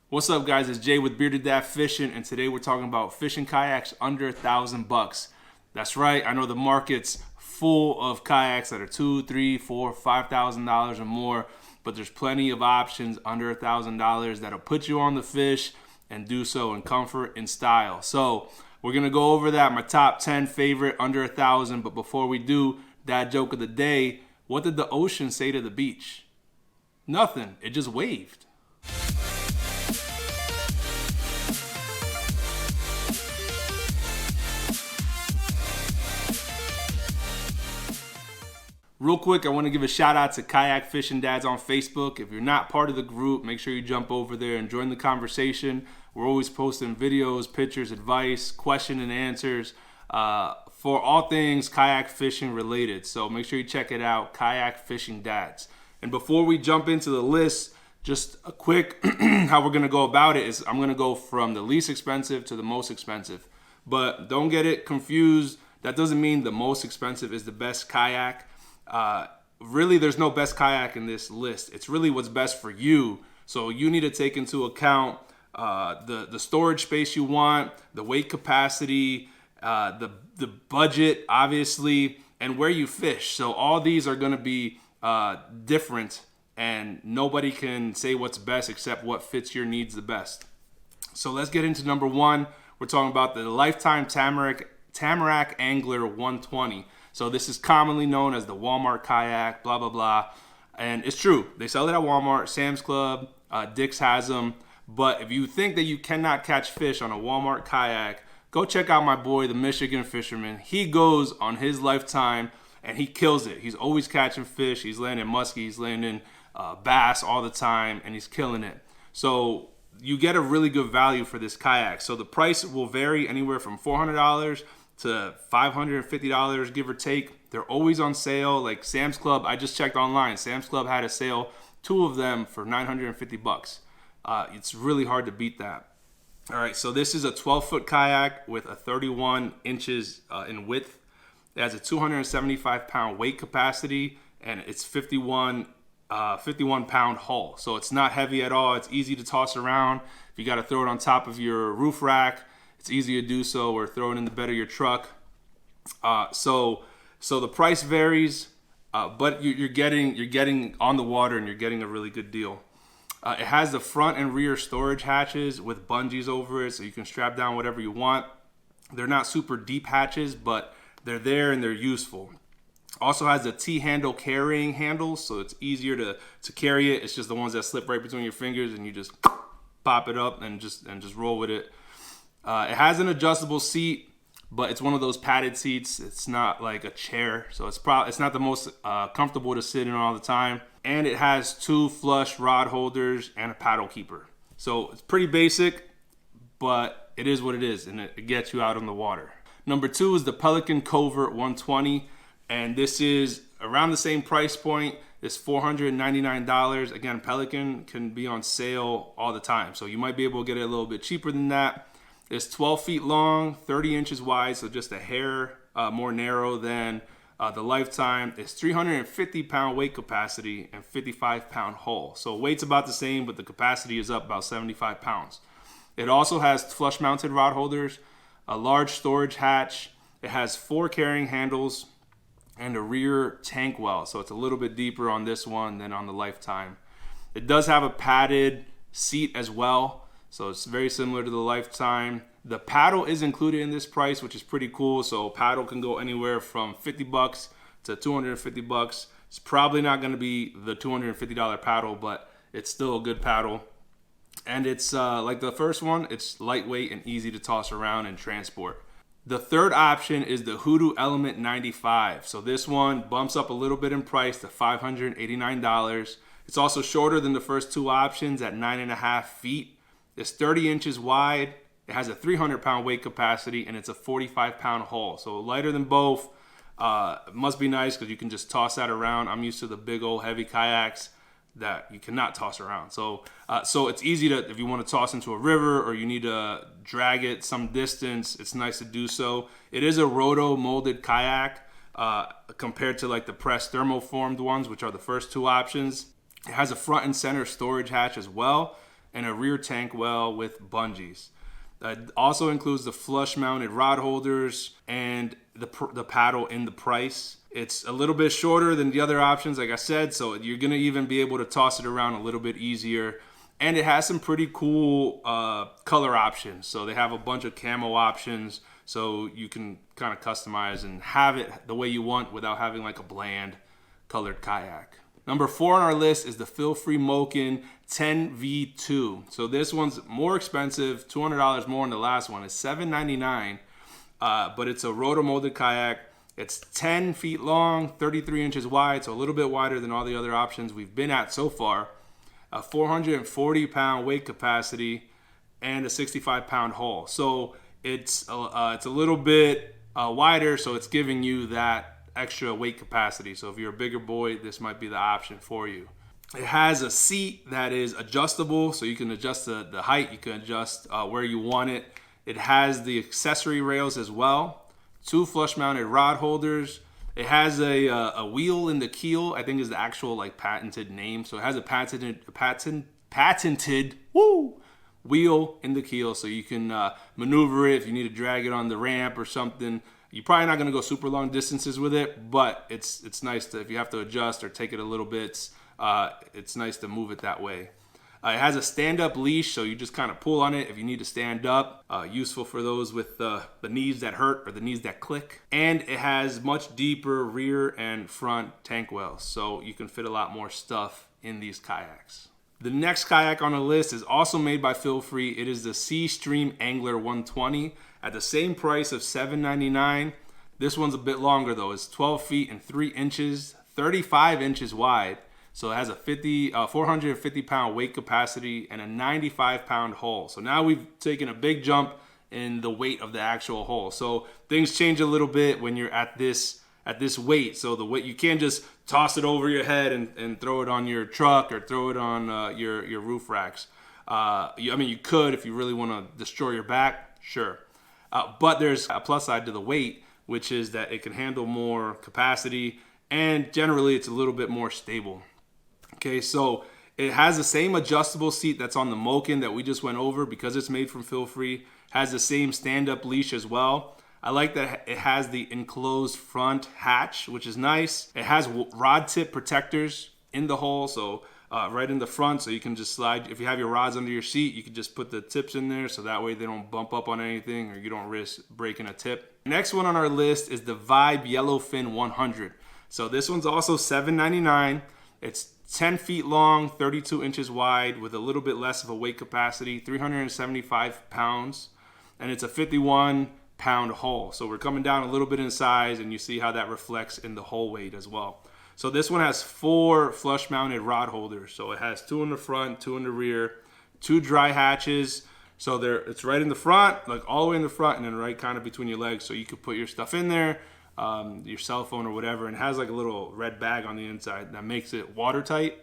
What's up, guys? It's Jay with Bearded Dad Fishing, and today we're talking about fishing kayaks under $1,000. That's right. I know the market's full of kayaks that are $2,000, $3,000, $4,000, $5,000 or more, but there's plenty of options under $1,000 that'll put you on the fish and do so in comfort and style. So we're gonna go over that, my top 10 favorite under $1,000. But before we do, dad joke of the day: what did the ocean say to the beach? Nothing. It just waved. Real quick, I want to give a shout out to Kayak Fishing Dads on Facebook. If you're not part of the group, make sure you jump over there and join the conversation. We're always posting videos, pictures, advice, question and answers for all things kayak fishing related. So make sure you check it out, Kayak Fishing Dads. And before we jump into the list, just a quick how we're going to go about it is I'm going to go from the least expensive to the most expensive. But don't get it confused. That doesn't mean the most expensive is the best kayak. Really, there's no best kayak in this list. It's really what's best for you. So you need to take into account the storage space you want, the weight capacity, the budget, obviously, and where you fish. So all these are going to be different, and nobody can say what's best except what fits your needs the best. So let's get into number one. We're talking about the Lifetime Tamarack Angler 120. So this is commonly known as the Walmart kayak, blah, blah, blah. And it's true. They sell it at Walmart, Sam's Club, Dick's has them. But if you think that you cannot catch fish on a Walmart kayak, go check out my boy, the Michigan Fisherman. He goes on his Lifetime and he kills it. He's always catching fish. He's landing muskie, he's landing bass all the time, and he's killing it. So you get a really good value for this kayak. So the price will vary anywhere from $400 to $550, give or take. They're always on sale. Like Sam's Club, I just checked online. Sam's Club had a sale, 2 of them for $950. It's really hard to beat that. All right, so this is a 12-foot kayak with a 31 inches in width. It has a 275-pound weight capacity, and it's 51-pound hull. So it's not heavy at all. It's easy to toss around. If you got to throw it on top of your roof rack, it's easy to do so, or throw it in the bed of your truck. So the price varies, but you're getting on the water, and you're getting a really good deal. It has the front and rear storage hatches with bungees over it, so you can strap down whatever you want. They're not super deep hatches, but they're there and they're useful. Also has the T-handle carrying handles, so it's easier to carry it. It's just the ones that slip right between your fingers, and you just pop it up and just roll with it. It has an adjustable seat, but it's one of those padded seats. It's not like a chair, so it's not the most comfortable to sit in all the time. And it has 2 flush rod holders and a paddle keeper. So it's pretty basic, but it is what it is, and it gets you out on the water. Number 2 is the Pelican Covert 120, and this is around the same price point. It's $499. Again, Pelican can be on sale all the time, so you might be able to get it a little bit cheaper than that. It's 12 feet long, 30 inches wide, so just a hair more narrow than the Lifetime. It's 350-pound weight capacity and 55-pound hull. So weight's about the same, but the capacity is up about 75 pounds. It also has flush-mounted rod holders, a large storage hatch. It has 4 carrying handles and a rear tank well, so it's a little bit deeper on this one than on the Lifetime. It does have a padded seat as well, so it's very similar to the Lifetime. The paddle is included in this price, which is pretty cool. So paddle can go anywhere from $50 to $250. It's probably not going to be the $250 paddle, but it's still a good paddle. And it's like the first one, it's lightweight and easy to toss around and transport. The third option is the Hoodoo Element 95. So this one bumps up a little bit in price to $589. It's also shorter than the first 2 options at 9.5 feet. It's 30 inches wide. It has a 300-pound weight capacity, and it's a 45-pound hull. So lighter than both. It must be nice because you can just toss that around. I'm used to the big old heavy kayaks that you cannot toss around. So it's easy to, if you want to toss into a river or you need to drag it some distance, it's nice to do so. It is a roto molded kayak compared to like the pressed thermoformed ones, which are the first 2 options. It has a front and center storage hatch as well. and a rear tank well with bungees. It also includes the flush mounted rod holders and the paddle in the price. It's a little bit shorter than the other options, like I said, so you're going to even be able to toss it around a little bit easier. And it has some pretty cool color options. So they have a bunch of camo options, so you can kind of customize and have it the way you want without having like a bland colored kayak. Number 4 on our list is the Feelfree Moken 10V2. So this one's more expensive, $200 more than the last one. It's $799, but it's a roto-molded kayak. It's 10 feet long, 33 inches wide, so a little bit wider than all the other options we've been at so far. A 440-pound weight capacity and a 65-pound hull. So it's a little bit wider, so it's giving you that extra weight capacity. So if you're a bigger boy, this might be the option for you. It has a seat that is adjustable, so you can adjust the height, you can adjust where you want it. It has the accessory rails as well, 2 flush mounted rod holders. It has a wheel in the keel, I think is the actual like patented name. So it has a patented wheel in the keel, so you can maneuver it if you need to drag it on the ramp or something. You're probably not going to go super long distances with it, but it's nice to, if you have to adjust or take it a little bit, it's nice to move it that way. It has a stand-up leash, so you just kind of pull on it if you need to stand up. Useful for those with the knees that hurt or the knees that click. And it has much deeper rear and front tank wells, so you can fit a lot more stuff in these kayaks. The next kayak on the list is also made by Feelfree. It is the Seastream Angler 120 at the same price of $799. This one's a bit longer though. It's 12 feet and 3 inches, 35 inches wide. So it has a 450-pound weight capacity and a 95-pound hull. So now we've taken a big jump in the weight of the actual hull. So things change a little bit when you're at this weight. So the weight, you can't just toss it over your head and throw it on your truck or throw it on your roof racks. You could if you really want to destroy your back, sure. But there's a plus side to the weight, which is that it can handle more capacity and generally it's a little bit more stable. Okay, so it has the same adjustable seat that's on the Moken that we just went over because it's made from Feelfree. Has the same stand-up leash as well. I like that it has the enclosed front hatch, which is nice. It has rod tip protectors in the hull, so right in the front, so you can just slide. If you have your rods under your seat, you can just put the tips in there, so that way they don't bump up on anything or you don't risk breaking a tip. Next one on our list is the Vibe Yellowfin 100. So this one's also $799. It's 10 feet long, 32 inches wide, with a little bit less of a weight capacity, 375 pounds, and it's a 51-pound hull. So we're coming down a little bit in size, and you see how that reflects in the hull weight as well. So this one has 4 flush-mounted rod holders. So it has 2 in the front, 2 in the rear, 2 dry hatches. So it's right in the front, like all the way in the front, and then right kind of between your legs. So you could put your stuff in there, your cell phone or whatever, and it has like a little red bag on the inside that makes it watertight.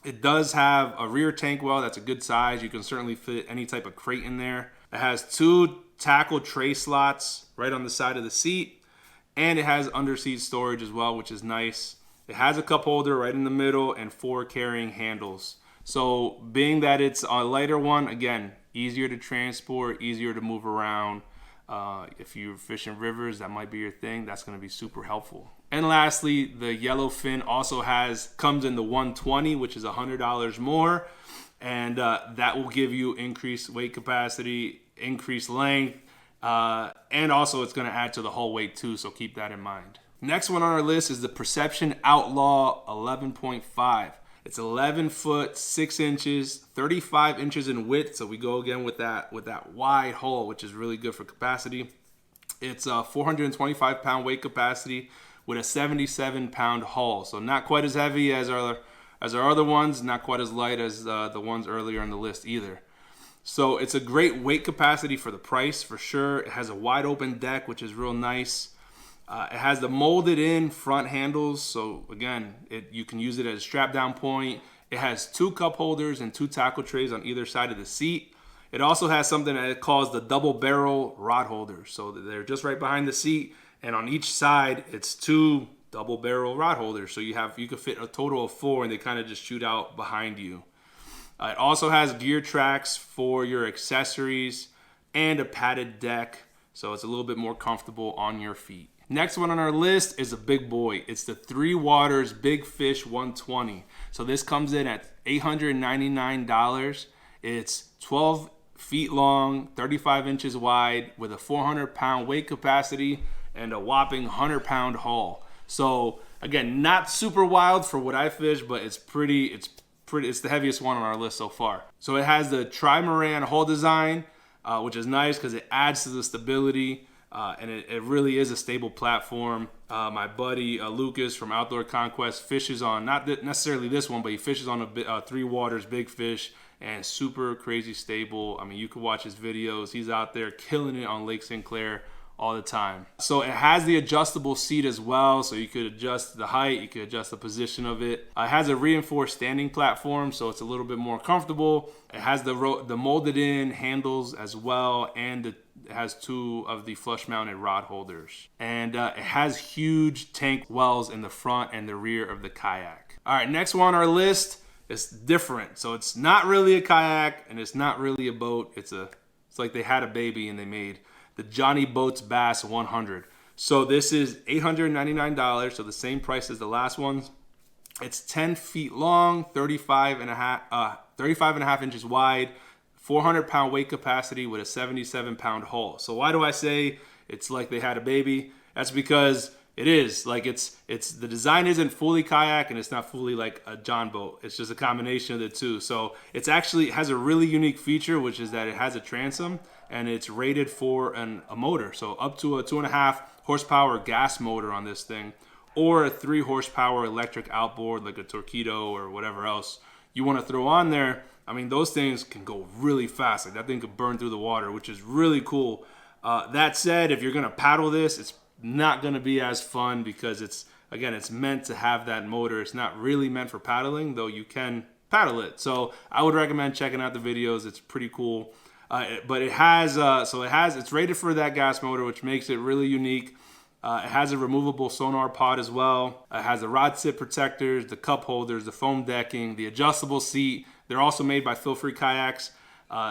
It does have a rear tank well that's a good size. You can certainly fit any type of crate in there. It has 2 tackle tray slots right on the side of the seat, and it has underseat storage as well, which is nice. It has a cup holder right in the middle and 4 carrying handles. So being that it's a lighter one, again, easier to transport, easier to move around. If you're fishing rivers, that might be your thing. That's going to be super helpful. And lastly, the Yellowfin also comes in the 120, which is $100 more. And that will give you increased weight capacity, increased length, and also it's going to add to the hull weight too, so keep that in mind. Next one on our list is the Perception Outlaw 11.5. It's 11 foot 6 inches, 35 inches in width. So we go again with that wide hull, which is really good for capacity. It's a 425-pound weight capacity with a 77-pound hull. So not quite as heavy as our other ones, not quite as light as the ones earlier on the list either. So it's a great weight capacity for the price for sure. It has a wide open deck, which is real nice. It has the molded in front handles, so again, you can use it as a strap down point. It has 2 cup holders and 2 tackle trays on either side of the seat. It also has something that it calls the double barrel rod holders, so they're just right behind the seat, and on each side it's 2 double barrel rod holders, so you could fit a total of 4, and they kind of just shoot out behind you. It also has gear tracks for your accessories and a padded deck, so it's a little bit more comfortable on your feet. Next one on our list is a big boy. It's the Three Waters Big Fish 120. So this comes in at $899. It's 12 feet long, 35 inches wide, with a 400-pound weight capacity and a whopping 100-pound haul. So again, not super wild for what I fish, but it's the heaviest one on our list so far. So it has the trimaran hull design, which is nice because it adds to the stability. And it really is a stable platform. My buddy Lucas from Outdoor Conquest fishes on, not necessarily this one, but he fishes on a Three Waters Big Fish, and super crazy stable. I mean, you can watch his videos. He's out there killing it on Lake Sinclair all the time. So it has the adjustable seat as well, so you could adjust the height, you could adjust the position of it. It has a reinforced standing platform, so it's a little bit more comfortable. It has the molded in handles as well, and it has two of the flush mounted rod holders. And it has huge tank wells in the front and the rear of the kayak. All right, next one on our list is different. So it's not really a kayak and it's not really a boat. It's like they had a baby and they made the Johnny Boats Bass 100. So this is $899, so the same price as the last ones. It's 10 feet long, 35 and a half inches wide, 400-pound weight capacity with a 77-pound hull. So why do I say it's like they had a baby? That's because it is. Like it's the design isn't fully kayak and it's not fully like a John boat. It's just a combination of the two. So it has a really unique feature, which is that it has a transom and it's rated for a motor. So up to a 2.5 horsepower gas motor on this thing, or a 3 horsepower electric outboard like a Torqeedo or whatever else you want to throw on there. I mean, those things can go really fast. Like that thing could burn through the water, which is really cool. That said, if you're going to paddle this, it's not going to be as fun because it's meant to have that motor. It's not really meant for paddling, though you can paddle it. So I would recommend checking out the videos. It's pretty cool. But it's rated for that gas motor, which makes it really unique. It has a removable sonar pod as well. It has the rod tip protectors, the cup holders, the foam decking, the adjustable seat. They're also made by Feel Free Kayaks.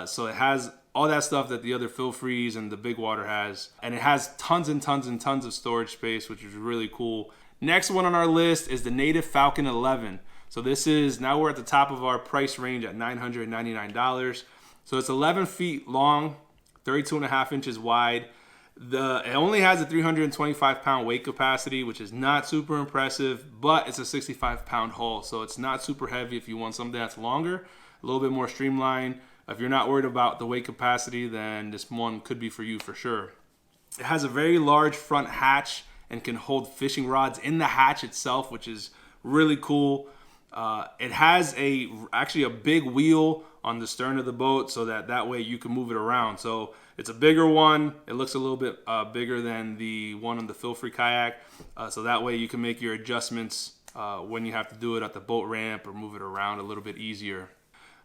So it has all that stuff that the other Feel Frees and the Big Water has. And it has tons and tons and tons of storage space, which is really cool. Next one on our list is the Native Falcon 11. So now we're at the top of our price range at $999. So it's 11 feet long, 32.5 inches wide. It only has a 325-pound weight capacity, which is not super impressive, but it's a 65-pound hull, so it's not super heavy if you want something that's longer, a little bit more streamlined. If you're not worried about the weight capacity, then this one could be for you for sure. It has a very large front hatch and can hold fishing rods in the hatch itself, which is really cool. It has actually a big wheel on the stern of the boat, so that way you can move it around. So it's a bigger one. It looks a little bit bigger than the one on the Feel Free Kayak. So that way you can make your adjustments when you have to do it at the boat ramp or move it around a little bit easier.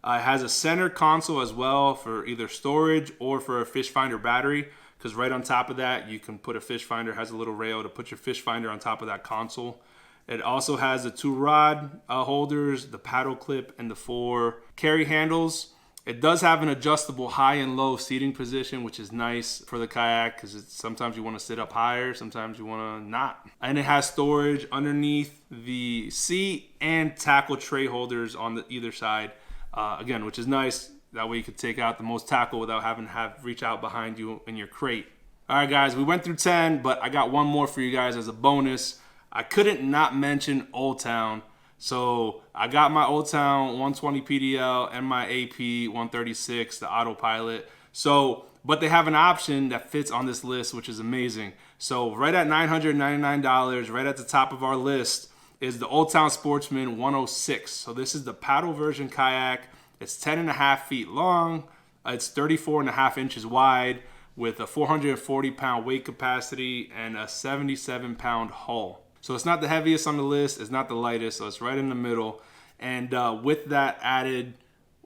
It has a center console as well for either storage or for a fish finder battery, because right on top of that you can put a fish finder. It has a little rail to put your fish finder on top of that console. It also has the 2 rod holders, the paddle clip, and the 4 carry handles. It does have an adjustable high and low seating position, which is nice for the kayak because sometimes you want to sit up higher, sometimes you want to not. And it has storage underneath the seat and tackle tray holders on either side, again, which is nice. That way you could take out the most tackle without having to reach out behind you in your crate. All right, guys, we went through 10, but I got one more for you guys as a bonus. I couldn't not mention Old Town. So I got my Old Town 120 PDL and my AP 136, the autopilot. But they have an option that fits on this list, which is amazing. So right at $999, right at the top of our list, is the Old Town Sportsman 106. So this is the paddle version kayak. It's 10.5 feet long. It's 34.5 inches wide with a 440-pound weight capacity and a 77-pound hull. So it's not the heaviest on the list, it's not the lightest, so it's right in the middle. And with that added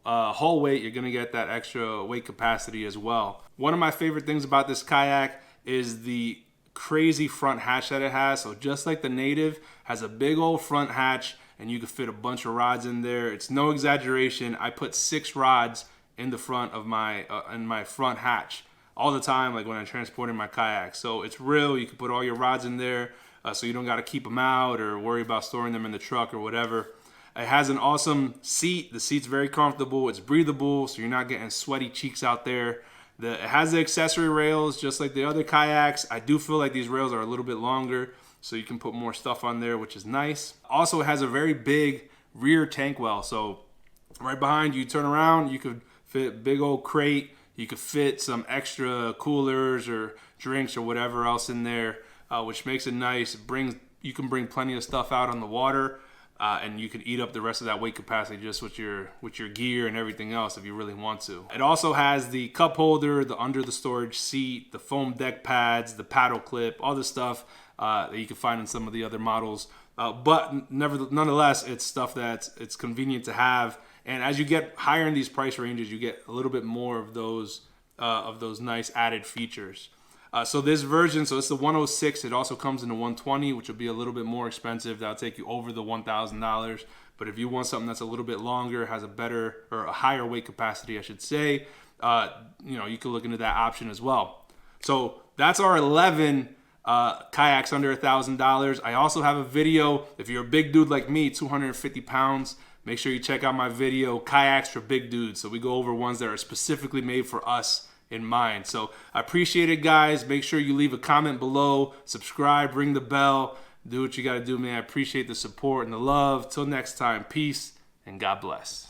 hull weight, you're gonna get that extra weight capacity as well. One of my favorite things about this kayak is the crazy front hatch that it has. So just like the Native has a big old front hatch, and you can fit a bunch of rods in there. It's no exaggeration. I put 6 rods in the front of my in my front hatch all the time, like when I'm transporting my kayak. So it's real. You can put all your rods in there, so you don't got to keep them out or worry about storing them in the truck or whatever. It has an awesome seat. The seat's very comfortable. It's breathable, so you're not getting sweaty cheeks out there. It has the accessory rails just like the other kayaks. I do feel like these rails are a little bit longer, so you can put more stuff on there, which is nice. Also, it has a very big rear tank well. So right behind you, turn around, you could fit a big old crate. You could fit some extra coolers or drinks or whatever else in there, which makes it nice. You can bring plenty of stuff out on the water, and you can eat up the rest of that weight capacity just with your gear and everything else if you really want to. It also has the cup holder, the under the storage seat, the foam deck pads, the paddle clip, all the stuff that you can find in some of the other models. But nonetheless, it's stuff it's convenient to have. And as you get higher in these price ranges, you get a little bit more of those nice added features. So this version, so it's the 106. It also comes in the 120, which will be a little bit more expensive. That'll take you over the $1,000. But if you want something that's a little bit longer, has a better or a higher weight capacity, I should say, you can look into that option as well. So that's our 11 kayaks under $1,000. I also have a video. If you're a big dude like me, 250 pounds, make sure you check out my video, Kayaks for Big Dudes. So we go over ones that are specifically made for us in mind. So I appreciate it, guys. Make sure you leave a comment below, subscribe, ring the bell, do what you got to do, man. I appreciate the support and the love. Till next time, peace and God bless.